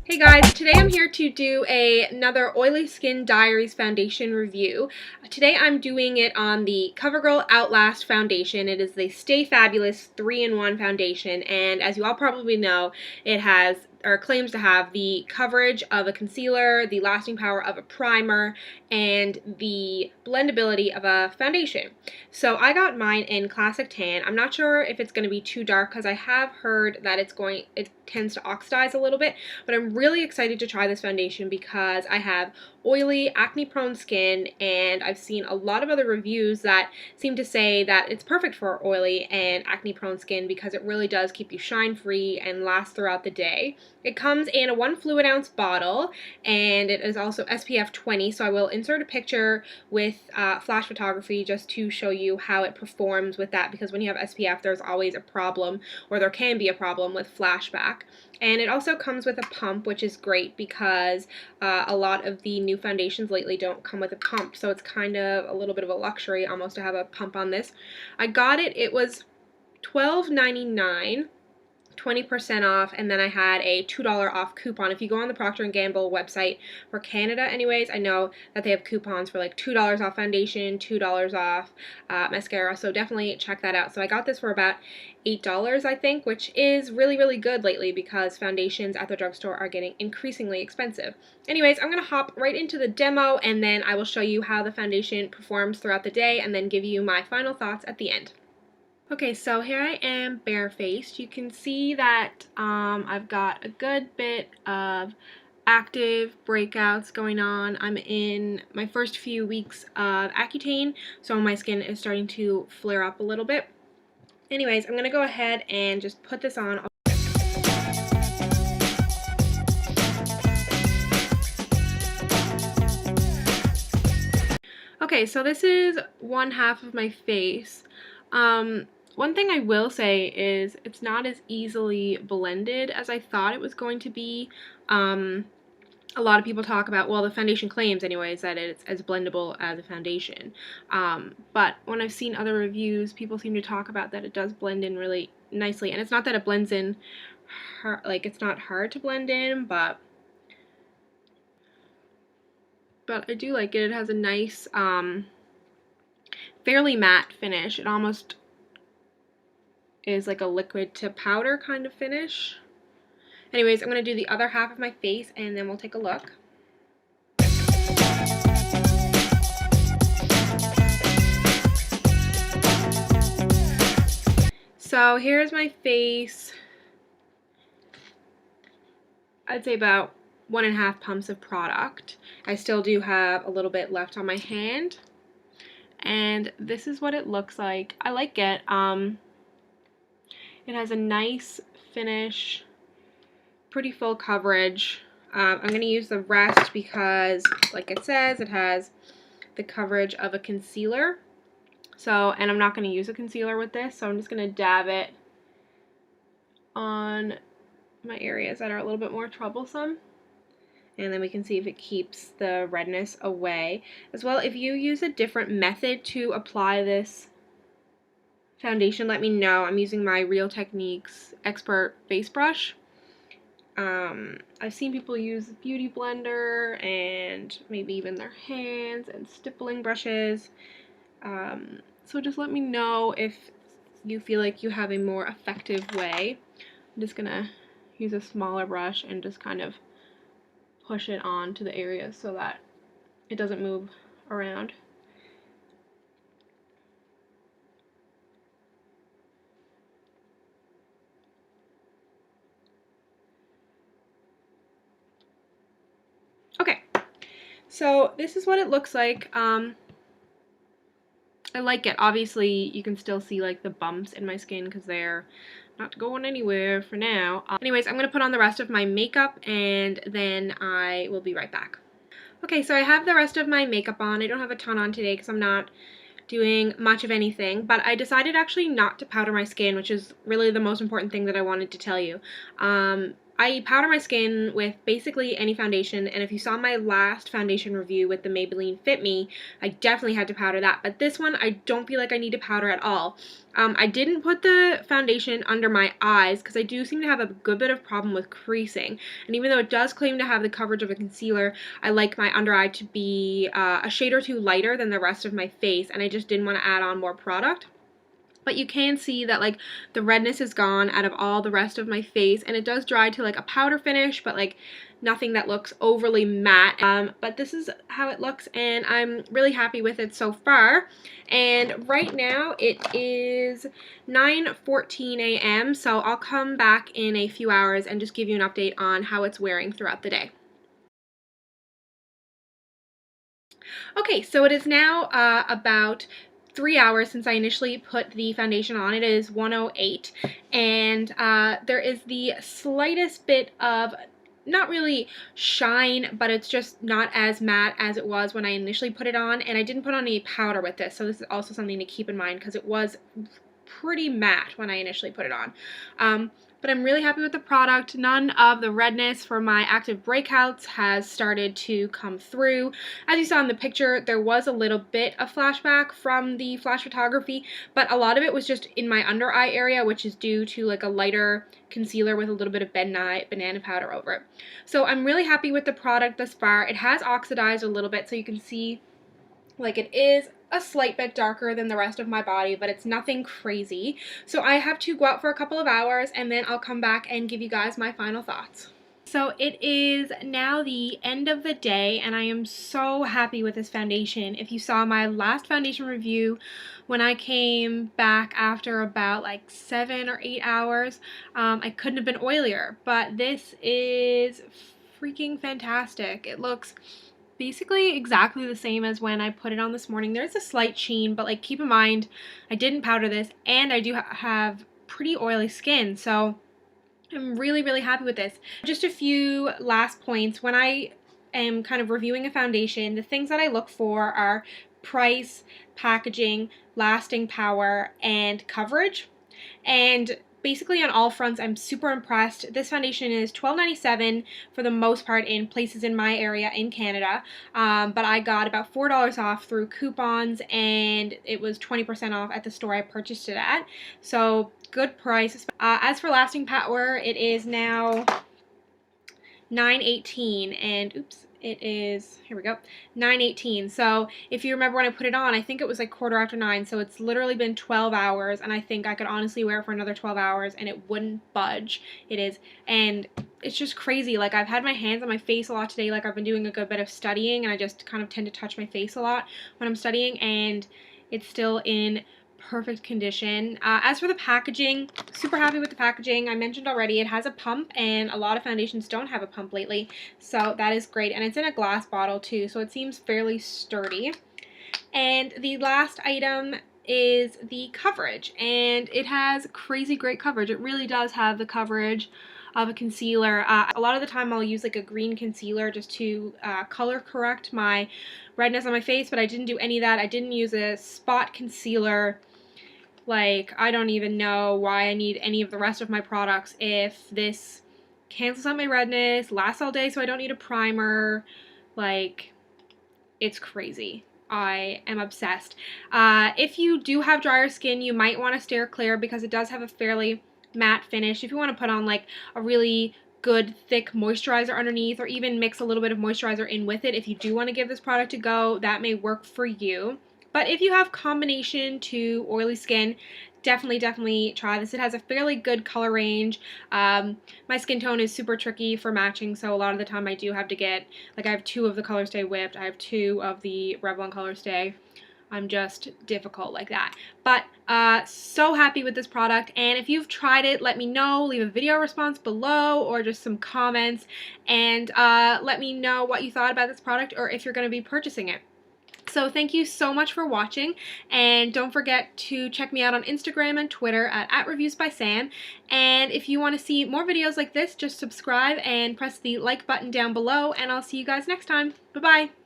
Hey guys, today I'm here to do another Oily Skin Diaries foundation review. Today I'm doing it on the Covergirl Outlast foundation. It is the Stay Fabulous 3-in-1 foundation, and as you all probably know, it has, or claims to have, the coverage of a concealer, the lasting power of a primer, and the blendability of a foundation. So I got mine in Classic Tan. I'm not sure if it's going to be too dark because I have heard that it tends to oxidize a little bit, but I'm really excited to try this foundation because I have oily, acne-prone skin, and I've seen a lot of other reviews that seem to say that it's perfect for oily and acne-prone skin because it really does keep you shine-free and last throughout the day. It comes in a 1 fluid ounce bottle, and it is also SPF 20, so I will insert a picture with flash photography just to show you how it performs with that, because when you have SPF, there's always a problem, or there can be a problem with flashback. And it also comes with a pump, which is great because a lot of the new foundations lately don't come with a pump, so it's kind of a little bit of a luxury almost to have a pump on this. I got it, it was $12.99, 20% off, and then I had a $2 off coupon. If you go on the Procter & Gamble website for Canada anyways, I know that they have coupons for like $2 off foundation, $2 off mascara, so definitely check that out. So I got this for about $8, I think, which is really, really good lately because foundations at the drugstore are getting increasingly expensive. Anyways, I'm going to hop right into the demo, and then I will show you how the foundation performs throughout the day and then give you my final thoughts at the end. Okay, so here I am barefaced. You can see that I've got a good bit of active breakouts going on. I'm in my first few weeks of Accutane, so my skin is starting to flare up a little bit. Anyways, I'm going to go ahead and just put this on. Okay, so this is one half of my face. One thing I will say is it's not as easily blended as I thought it was going to be. A lot of people talk about, well, the foundation claims anyways, that it's as blendable as a foundation. But when I've seen other reviews, people seem to talk about that it does blend in really nicely. And it's not that it blends in, like, it's not hard to blend in, but I do like it. It has a nice, fairly matte finish. It almost is like a liquid to powder kind of finish. Anyways, I'm going to do the other half of my face and then we'll take a look. So here's my face. I'd say about 1.5 pumps of product. I still do have a little bit left on my hand. And this is what it looks like. I like it. It has a nice finish, pretty full coverage. I'm going to use the rest because, like it says, it has the coverage of a concealer. So, and I'm not going to use a concealer with this, so I'm just going to dab it on my areas that are a little bit more troublesome. And then we can see if it keeps the redness away. As well, if you use a different method to apply this foundation, let me know. I'm using my Real Techniques Expert Face Brush. I've seen people use Beauty Blender and maybe even their hands and stippling brushes. So just let me know if you feel like you have a more effective way. I'm just gonna use a smaller brush and just kind of push it on to the areas so that it doesn't move around. Okay, so this is what it looks like. I like it. Obviously, you can still see like the bumps in my skin because they're not going anywhere for now. Anyways, I'm going to put on the rest of my makeup and then I will be right back. Okay, so I have the rest of my makeup on. I don't have a ton on today because I'm not doing much of anything, but I decided actually not to powder my skin, which is really the most important thing that I wanted to tell you. I powder my skin with basically any foundation, and if you saw my last foundation review with the Maybelline Fit Me, I definitely had to powder that, but this one I don't feel like I need to powder at all. I didn't put the foundation under my eyes because I do seem to have a good bit of problem with creasing, and even though it does claim to have the coverage of a concealer, I like my under eye to be a shade or two lighter than the rest of my face, and I just didn't want to add on more product. But you can see that like the redness is gone out of all the rest of my face, and it does dry to like a powder finish, but like nothing that looks overly matte. But this is how it looks, and I'm really happy with it so far. And right now it is 9:14 a.m. so I'll come back in a few hours and just give you an update on how it's wearing throughout the day. Okay, so it is now about 3 hours since I initially put the foundation on. It is 1:08, and there is the slightest bit of, not really shine, but it's just not as matte as it was when I initially put it on, and I didn't put on any powder with this, so this is also something to keep in mind because it was pretty matte when I initially put it on. But I'm really happy with the product. None of the redness for my active breakouts has started to come through. As you saw in the picture, there was a little bit of flashback from the flash photography, but a lot of it was just in my under eye area, which is due to like a lighter concealer with a little bit of banana powder over it. So I'm really happy with the product thus far. It has oxidized a little bit, so you can see like it is a slight bit darker than the rest of my body, but it's nothing crazy. So I have to go out for a couple of hours, and then I'll come back and give you guys my final thoughts. So it is now the end of the day, and I am so happy with this foundation. If you saw my last foundation review when I came back after about like 7 or 8 hours, I couldn't have been oilier, but this is freaking fantastic. It looks basically exactly the same as when I put it on this morning. There's a slight sheen, but like keep in mind I didn't powder this, and I do have pretty oily skin, so I'm really, really happy with this. Just a few last points. When I am kind of reviewing a foundation, the things that I look for are price, packaging, lasting power, and coverage. And basically on all fronts, I'm super impressed. This foundation is $12.97 for the most part in places in my area in Canada, but I got about $4 off through coupons, and it was 20% off at the store I purchased it at. So good price. As for lasting power, it is now 9:18, and oops, it is, here we go, 9:18. So if you remember when I put it on, I think it was like 9:15, so it's literally been 12 hours, and I think I could honestly wear it for another 12 hours and it wouldn't budge. It is, and it's just crazy. Like, I've had my hands on my face a lot today. Like, I've been doing a good bit of studying, and I just kind of tend to touch my face a lot when I'm studying, and it's still in perfect condition. As for the packaging, super happy with the packaging. I mentioned already it has a pump, and a lot of foundations don't have a pump lately, so that is great. And it's in a glass bottle too, so it seems fairly sturdy. And the last item is the coverage, and it has crazy great coverage. It really does have the coverage of a concealer. A lot of the time I'll use like a green concealer just to color correct my redness on my face, but I didn't do any of that. I didn't use a spot concealer. Like, I don't even know why I need any of the rest of my products if this cancels out my redness, lasts all day so I don't need a primer. Like, it's crazy. I am obsessed. If you do have drier skin, you might want to steer clear because it does have a fairly matte finish. If you want to put on like a really good thick moisturizer underneath, or even mix a little bit of moisturizer in with it, if you do want to give this product a go, that may work for you. But if you have combination to oily skin, definitely try this. It has a fairly good color range. My skin tone is super tricky for matching, so a lot of the time I do have to get, like, I have 2 of the Color Stay Whipped, I have 2 of the Revlon Color Stay. I'm just difficult like that. But so happy with this product, and if you've tried it, let me know. Leave a video response below or just some comments, and let me know what you thought about this product or if you're going to be purchasing it. So thank you so much for watching, and don't forget to check me out on Instagram and Twitter at @reviewsbysam. And if you want to see more videos like this, just subscribe and press the like button down below, and I'll see you guys next time. Bye-bye!